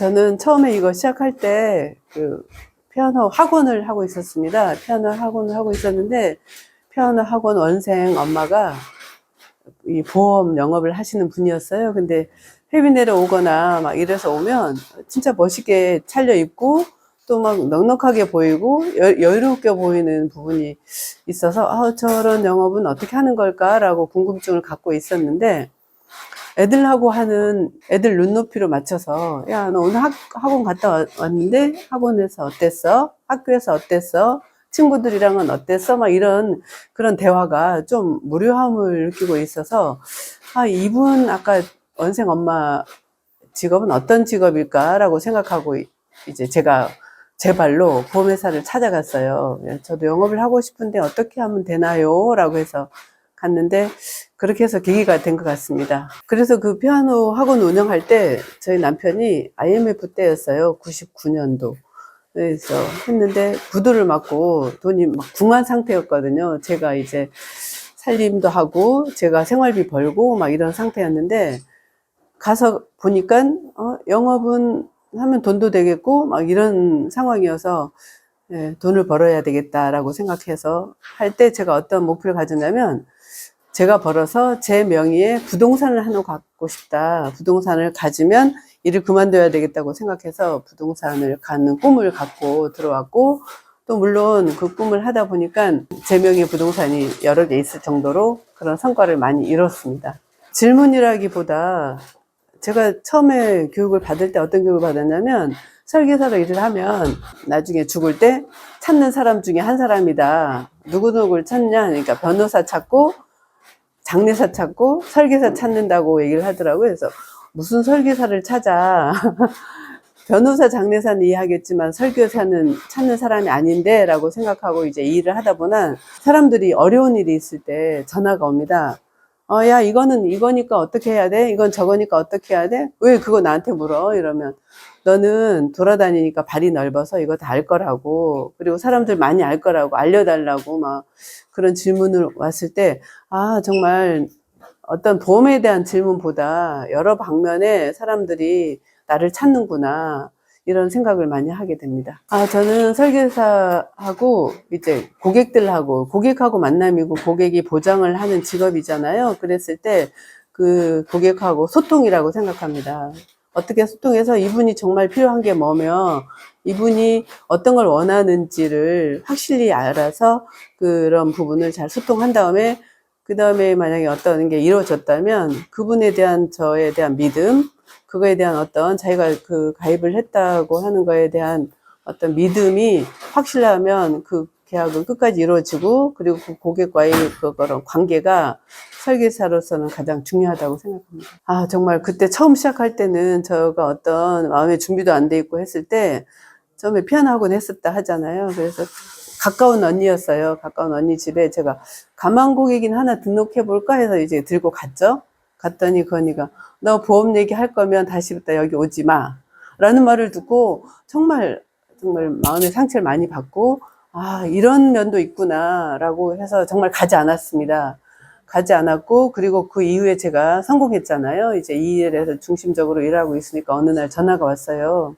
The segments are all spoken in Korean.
저는 처음에 이거 시작할 때 피아노 학원을 하고 있었습니다. 피아노 학원을 하고 있었는데 피아노 학원 원생 엄마가 이 보험 영업을 하시는 분이었어요. 근데 해외 내려오거나 막 이래서 오면 진짜 멋있게 차려입고 또 막 넉넉하게 보이고 여유롭게 보이는 부분이 있어서 저런 영업은 어떻게 하는 걸까라고 궁금증을 갖고 있었는데, 애들하고 하는 애들 눈높이로 맞춰서 야, 너 오늘 학원 갔다 왔는데 학원에서 어땠어? 학교에서 어땠어? 친구들이랑은 어땠어? 막 이런 그런 대화가 좀 무료함을 느끼고 있어서 이분 아까 원생 엄마 직업은 어떤 직업일까라고 생각하고 이제 제가 제 발로 보험회사를 찾아갔어요. 저도 영업을 하고 싶은데 어떻게 하면 되나요? 라고 해서 갔는데 그렇게 해서 계기가 된 것 같습니다. 그래서 그 피아노 학원 운영할 때 저희 남편이 IMF 때였어요. 99년도. 그래서 했는데 부도를 맞고 돈이 막 궁한 상태였거든요. 제가 이제 살림도 하고 제가 생활비 벌고 막 이런 상태였는데 가서 보니까 영업은 하면 돈도 되겠고 막 이런 상황이어서 돈을 벌어야 되겠다라고 생각해서 할 때 제가 어떤 목표를 가졌냐면, 제가 벌어서 제 명의의 부동산을 하나 갖고 싶다. 부동산을 가지면 일을 그만둬야 되겠다고 생각해서 부동산을 갖는 꿈을 갖고 들어왔고, 또 물론 그 꿈을 하다 보니까 제 명의의 부동산이 여러 개 있을 정도로 그런 성과를 많이 이뤘습니다. 질문이라기보다 제가 처음에 교육을 받을 때 어떤 교육을 받았냐면, 설계사로 일을 하면 나중에 죽을 때 찾는 사람 중에 한 사람이다. 누구누구를 찾냐? 그러니까 변호사 찾고 장례사 찾고 설계사 찾는다고 얘기를 하더라고요. 그래서 무슨 설계사를 찾아. 변호사 장례사는 이해하겠지만 설계사는 찾는 사람이 아닌데 라고 생각하고 이제 이 일을 하다 보면 사람들이 어려운 일이 있을 때 전화가 옵니다. 야, 이거는 이거니까 어떻게 해야 돼? 이건 저거니까 어떻게 해야 돼? 왜 그거 나한테 물어? 이러면 너는 돌아다니니까 발이 넓어서 이거 다 알 거라고, 그리고 사람들 많이 알 거라고 알려달라고 막 그런 질문을 왔을 때 정말 어떤 보험에 대한 질문보다 여러 방면에 사람들이 나를 찾는구나, 이런 생각을 많이 하게 됩니다. 저는 설계사하고 이제 고객하고 만남이고 고객이 보장을 하는 직업이잖아요. 그랬을 때 그 고객하고 소통이라고 생각합니다. 어떻게 소통해서 이분이 정말 필요한 게 뭐며 이분이 어떤 걸 원하는지를 확실히 알아서 그런 부분을 잘 소통한 다음에, 그 다음에 만약에 어떤 게 이루어졌다면 그분에 대한 저에 대한 믿음, 그거에 대한 어떤 자기가 그 가입을 했다고 하는 거에 대한 어떤 믿음이 확실하면 그 계약은 끝까지 이루어지고, 그리고 그 고객과의 그런 관계가 설계사로서는 가장 중요하다고 생각합니다. 정말 그때 처음 시작할 때는 제가 어떤 마음의 준비도 안 돼 있고 했을 때 처음에 피아노 학원 했었다 하잖아요. 그래서 가까운 언니였어요. 가까운 언니 집에 제가 가망 고객인 하나 등록해 볼까 해서 이제 들고 갔죠. 갔더니 그 언니가 너 보험 얘기 할 거면 다시부터 여기 오지 마 라는 말을 듣고 정말 마음의 상처를 많이 받고 이런 면도 있구나 라고 해서 정말 가지 않았습니다. 가지 않았고, 그리고 그 이후에 제가 성공했잖아요. 이제 이 일에서 중심적으로 일하고 있으니까 어느 날 전화가 왔어요.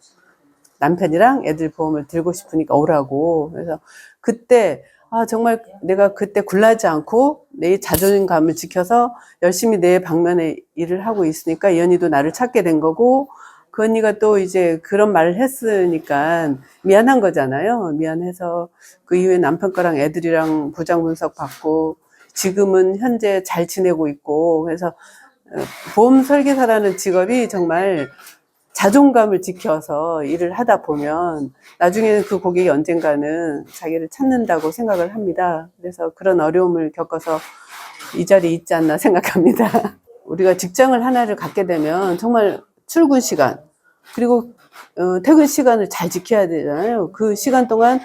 남편이랑 애들 보험을 들고 싶으니까 오라고. 그래서 그때 정말 내가 그때 굴하지 않고 내 자존감을 지켜서 열심히 내 방면에 일을 하고 있으니까 이 언니도 나를 찾게 된 거고, 그 언니가 또 이제 그런 말을 했으니까 미안한 거잖아요. 미안해서 그 이후에 남편 거랑 애들이랑 보장 분석 받고 지금은 현재 잘 지내고 있고, 그래서 보험 설계사라는 직업이 정말 자존감을 지켜서 일을 하다 보면 나중에는 그 고객이 언젠가는 자기를 찾는다고 생각을 합니다. 그래서 그런 어려움을 겪어서 이 자리에 있지 않나 생각합니다. 우리가 직장을 하나를 갖게 되면 정말 출근 시간 그리고 퇴근 시간을 잘 지켜야 되잖아요. 그 시간 동안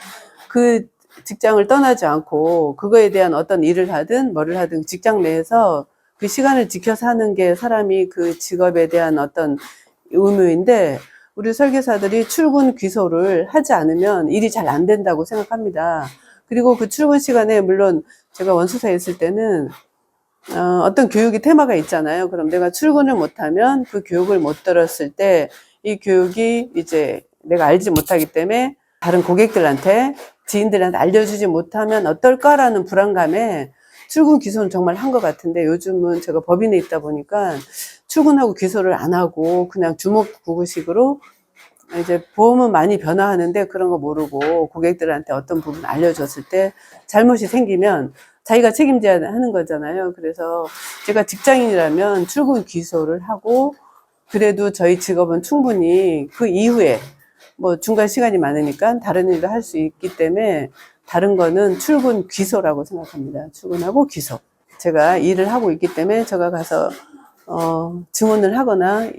그 직장을 떠나지 않고 그거에 대한 어떤 일을 하든 뭐를 하든 직장 내에서 그 시간을 지켜서 하는 게 사람이 그 직업에 대한 어떤 의무인데, 우리 설계사들이 출근 귀소를 하지 않으면 일이 잘 안 된다고 생각합니다. 그리고 그 출근 시간에 물론 제가 원수사에 있을 때는 어떤 교육이 테마가 있잖아요. 그럼 내가 출근을 못하면 그 교육을 못 들었을 때 이 교육이 이제 내가 알지 못하기 때문에 다른 고객들한테, 지인들한테 알려주지 못하면 어떨까라는 불안감에 출근 귀소는 정말 한 것 같은데, 요즘은 제가 법인에 있다 보니까 출근하고 귀소를 안 하고 그냥 주먹구구식으로 이제 보험은 많이 변화하는데 그런 거 모르고 고객들한테 어떤 부분 알려줬을 때 잘못이 생기면 자기가 책임져야 하는 거잖아요. 그래서 제가 직장인이라면 출근 귀소를 하고, 그래도 저희 직업은 충분히 그 이후에 뭐 중간 시간이 많으니까 다른 일도 할 수 있기 때문에 다른 거는 출근 귀소라고 생각합니다. 출근하고 귀소. 제가 일을 하고 있기 때문에 제가 가서 증언을 하거나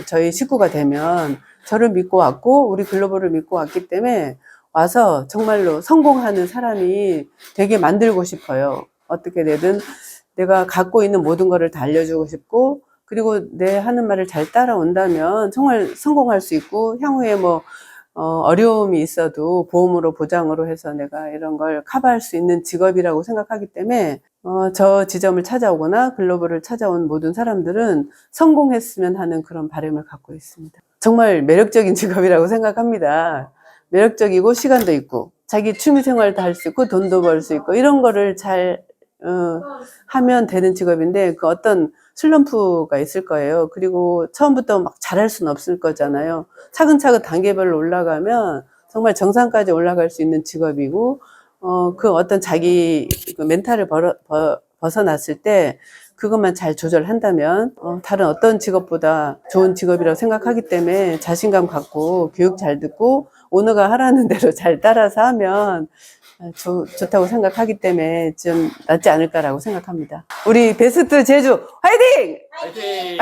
저희 식구가 되면 저를 믿고 왔고 우리 글로벌을 믿고 왔기 때문에 와서 정말로 성공하는 사람이 되게 만들고 싶어요. 어떻게 되든 내가 갖고 있는 모든 거를 다 알려주고 싶고, 그리고 내 하는 말을 잘 따라온다면 정말 성공할 수 있고, 향후에 뭐 어려움이 있어도 보험으로 보장으로 해서 내가 이런 걸 커버할 수 있는 직업이라고 생각하기 때문에 저 지점을 찾아오거나 글로벌을 찾아온 모든 사람들은 성공했으면 하는 그런 바람을 갖고 있습니다. 정말 매력적인 직업이라고 생각합니다. 매력적이고 시간도 있고 자기 취미생활도 할 수 있고 돈도 벌 수 있고 이런 거를 잘 하면 되는 직업인데, 그 어떤 슬럼프가 있을 거예요. 그리고 처음부터 막 잘할 수는 없을 거잖아요. 차근차근 단계별로 올라가면 정말 정상까지 올라갈 수 있는 직업이고, 그 어떤 자기 그 멘탈을 벗어났을 때 그것만 잘 조절한다면 다른 어떤 직업보다 좋은 직업이라고 생각하기 때문에 자신감 갖고 교육 잘 듣고 오너가 하라는 대로 잘 따라서 하면 좋다고 생각하기 때문에 좀 낫지 않을까라고 생각합니다. 우리 베스트 제주 화이팅! 화이팅!